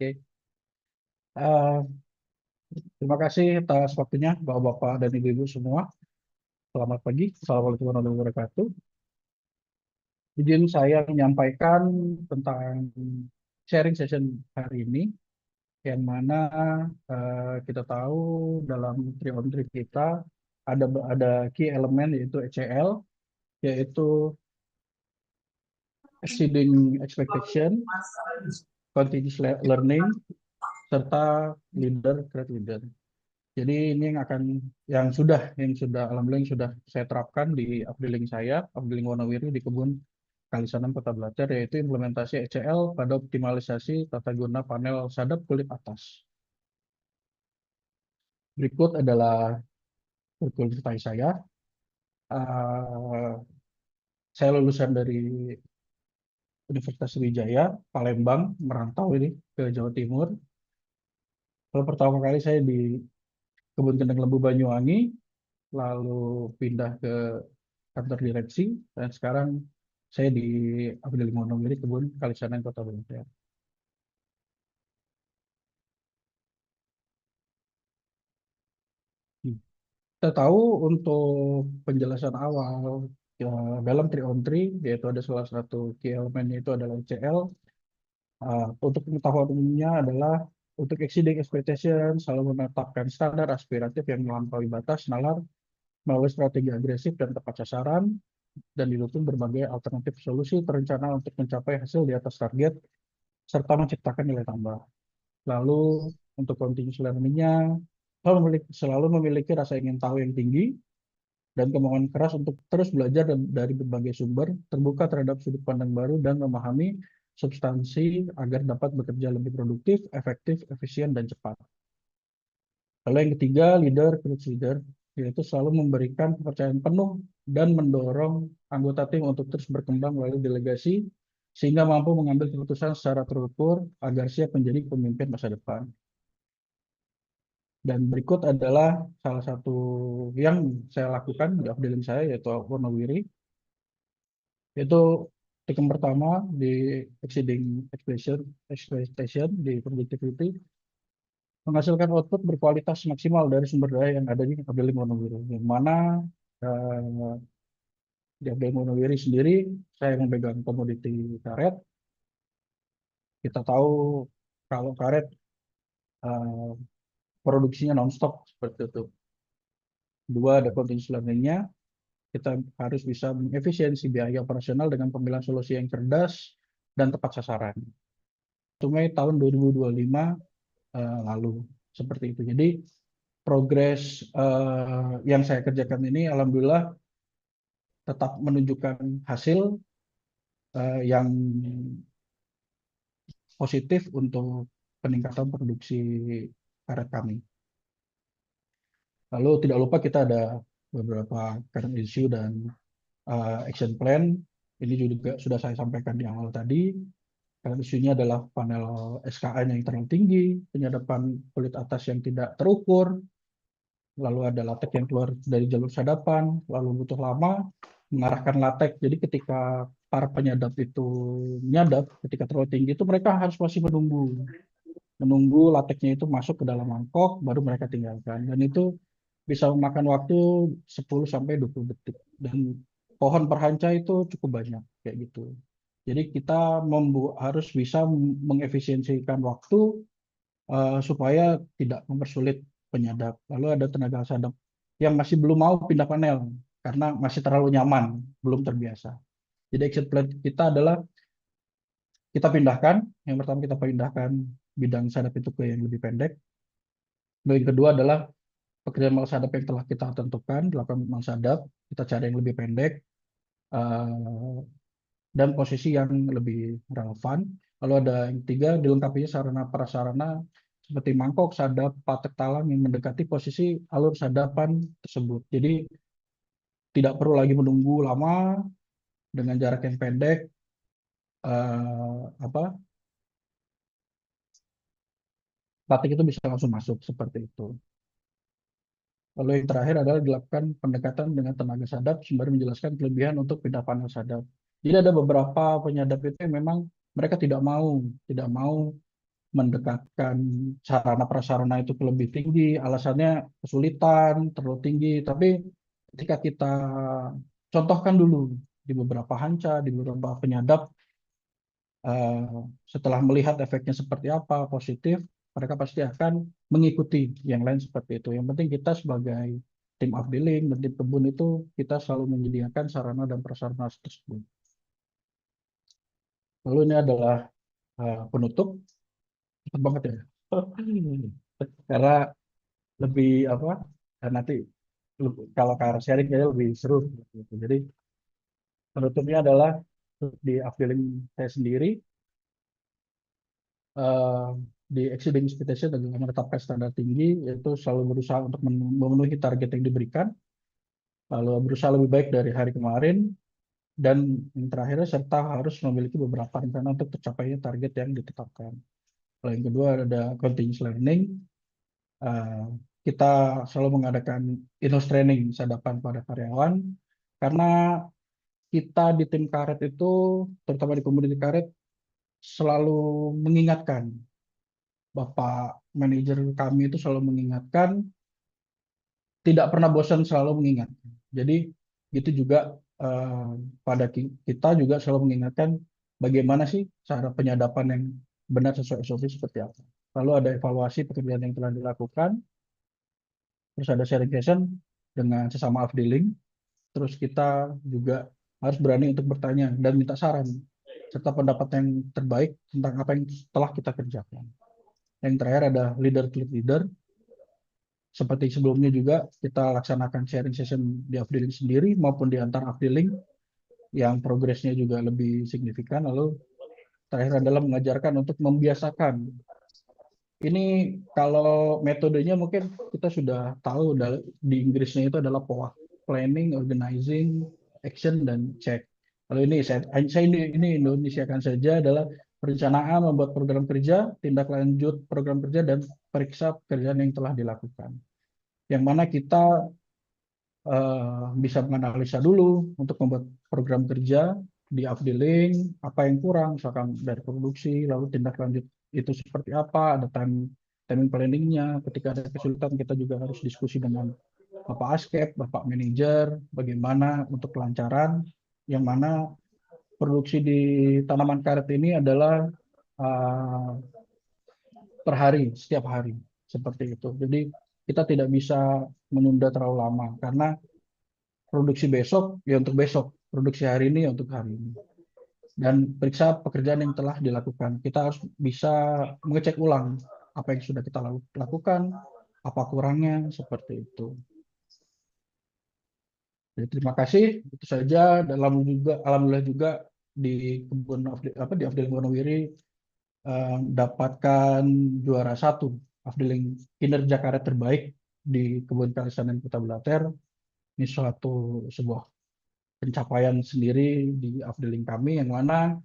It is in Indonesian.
Oke. Eh, Terima kasih atas waktunya, Bapak-Bapak dan Ibu-Ibu semua. Selamat pagi. Assalamualaikum warahmatullahi wabarakatuh. Izin saya menyampaikan tentang sharing session hari ini, yang mana kita tahu dalam 3 on 3 kita ada key element yaitu ECL, yaitu exceeding expectation, continuous learning, serta leader create leader. Jadi ini yang sudah alhamdulillah yang sudah saya terapkan di upskilling saya, upskilling Wonowiri di Kebun Kalisanan Kota Belajar, yaitu implementasi ECL pada optimalisasi tata guna panel sadap kulit atas. Berikut adalah kurikulum studi saya. Eh, saya lulusan dari Universitas Sriwijaya, Palembang, merantau ini ke Jawa Timur. Kalau pertama kali saya di Kebun Kendeng Lembu Banyuwangi, lalu pindah ke kantor direksi, dan sekarang saya di Abdul Monogiri Kebun Kalisanan Kota Bogor. Kita tahu untuk penjelasan awal ya, dalam 3 on 3 yaitu ada salah satu key elemennya itu adalah CL. Untuk pengetahuan umumnya adalah untuk exceeding expectation selalu menetapkan standar aspiratif yang melampaui batas nalar melalui strategi agresif dan tepat sasaran dan didukung berbagai alternatif solusi terencana untuk mencapai hasil di atas target serta menciptakan nilai tambah. Lalu untuk continuous learning-nya selalu memiliki rasa ingin tahu yang tinggi dan kemauan keras untuk terus belajar dari berbagai sumber, terbuka terhadap sudut pandang baru dan memahami substansi agar dapat bekerja lebih produktif, efektif, efisien, dan cepat. Lalu yang ketiga, leader, coach leader, yaitu selalu memberikan kepercayaan penuh dan mendorong anggota tim untuk terus berkembang melalui delegasi sehingga mampu mengambil keputusan secara terukur agar siap menjadi pemimpin masa depan. Dan berikut adalah salah satu yang saya lakukan di updating saya, yaitu Wonowiri, yaitu tikem pertama di exceeding expectation di productivity, menghasilkan output berkualitas maksimal dari sumber daya yang ada di updating Wonowiri. Yang mana eh, di updating Wonowiri sendiri, saya memegang komoditi karet. Kita tahu kalau karet eh, produksinya non-stop seperti itu. Dua, ada continuous learning-nya. Kita harus bisa mengefisiensi biaya operasional dengan pemilihan solusi yang cerdas dan tepat sasaran. 1 Mei tahun 2025 lalu seperti itu. Jadi progres yang saya kerjakan ini alhamdulillah tetap menunjukkan hasil yang positif untuk peningkatan produksi karet kami. Lalu tidak lupa kita ada beberapa current issue dan action plan. Ini juga sudah saya sampaikan di awal tadi. Karena isunya adalah panel SKN yang terlalu tinggi, penyadapan kulit atas yang tidak terukur, lalu ada latek yang keluar dari jalur sadapan, lalu butuh lama mengarahkan latek. Jadi ketika para penyadap itu menyadap, ketika terlalu tinggi itu mereka harus masih menunggu lateknya itu masuk ke dalam mangkok, baru mereka tinggalkan. Dan itu bisa memakan waktu 10 sampai 20 detik. Dan pohon perhanca itu cukup banyak kayak gitu. Jadi kita harus bisa mengefisiensikan waktu supaya tidak mempersulit penyadap. Lalu ada tenaga sadap yang masih belum mau pindah panel karena masih terlalu nyaman, belum terbiasa. Jadi action plan kita adalah kita pindahkan. Yang pertama kita pindahkan bidang sadap itu ke yang lebih pendek. Lalu yang kedua adalah pekerjaan mal sadap yang telah kita tentukan, dilakukan mal sadap, kita cari yang lebih pendek eh, dan posisi yang lebih relevan. Lalu ada yang ketiga, dilengkapinya sarana prasarana seperti mangkok, sadap, patek talang yang mendekati posisi alur sadapan tersebut. Jadi tidak perlu lagi menunggu lama dengan jarak yang pendek. Apa Patek itu bisa langsung masuk seperti itu. Lalu yang terakhir adalah dilakukan pendekatan dengan tenaga sadap sembari menjelaskan kelebihan untuk pindah panel sadap. Jadi ada beberapa penyadap itu yang memang mereka tidak mau mendekatkan sarana prasarana itu ke lebih tinggi, alasannya kesulitan, terlalu tinggi. Tapi ketika kita contohkan dulu di beberapa hanca, di beberapa penyadap, eh, setelah melihat efeknya seperti apa, positif, mereka pasti akan mengikuti yang lain seperti itu. Yang penting kita sebagai tim afdeling dan tim kebun itu kita selalu menyediakan sarana dan prasarana tersebut. Lalu ini adalah penutup, cepet banget ya. Karena lebih apa? Nanti kalau ke arah sharing kayaknya lebih seru gitu. Jadi penutupnya adalah di afdeling saya sendiri, eh, di exceeding expectation dan juga menetapkan standar tinggi, yaitu selalu berusaha untuk memenuhi target yang diberikan, lalu berusaha lebih baik dari hari kemarin, dan yang terakhir serta harus memiliki beberapa rencana untuk tercapainya target yang ditetapkan. Lalu yang kedua ada continuous learning. Eh, kita selalu mengadakan in-house training sadapan pada karyawan, karena kita di tim karet itu, terutama di community karet, selalu mengingatkan, Bapak manajer kami itu selalu mengingatkan, tidak pernah bosan selalu mengingatkan. Jadi itu juga pada kita juga selalu mengingatkan bagaimana sih cara penyadapan yang benar sesuai SOP seperti apa. Lalu ada evaluasi pekerjaan yang telah dilakukan, terus ada sharing session dengan sesama afdeling, terus kita juga harus berani untuk bertanya dan minta saran serta pendapat yang terbaik tentang apa yang telah kita kerjakan. Yang terakhir ada leader to leader. Seperti sebelumnya juga kita laksanakan sharing session di afdeling sendiri maupun di antar afdeling yang progresnya juga lebih signifikan. Lalu terakhir adalah mengajarkan untuk membiasakan. Ini kalau metodenya mungkin kita sudah tahu, di Inggrisnya itu adalah POA, planning, organizing, action, dan check. Kalau ini saya ini Indonesiakan saja adalah perencanaan, membuat program kerja, tindak lanjut program kerja, dan periksa pekerjaan yang telah dilakukan. Yang mana kita bisa menganalisa dulu untuk membuat program kerja di afdeling, apa yang kurang, misalkan dari produksi, lalu tindak lanjut itu seperti apa, ada timing planningnya. Ketika ada kesulitan, kita juga harus diskusi dengan Bapak Askep, Bapak Manajer, bagaimana untuk kelancaran, yang mana produksi di tanaman karet ini adalah uh, per hari, setiap hari, seperti itu. Jadi kita tidak bisa menunda terlalu lama, karena produksi besok ya untuk besok, produksi hari ini ya untuk hari ini. Dan periksa pekerjaan yang telah dilakukan. Kita harus bisa mengecek ulang apa yang sudah kita lakukan, apa kurangnya, seperti itu. Jadi terima kasih, itu saja. Dalam juga alhamdulillah juga di kebun di Afdeling Wonowiri dapatkan juara satu Afdeling kinerja karet terbaik di kebun kalisanan Kota Blater. Ini suatu sebuah pencapaian sendiri di afdeling kami, yang mana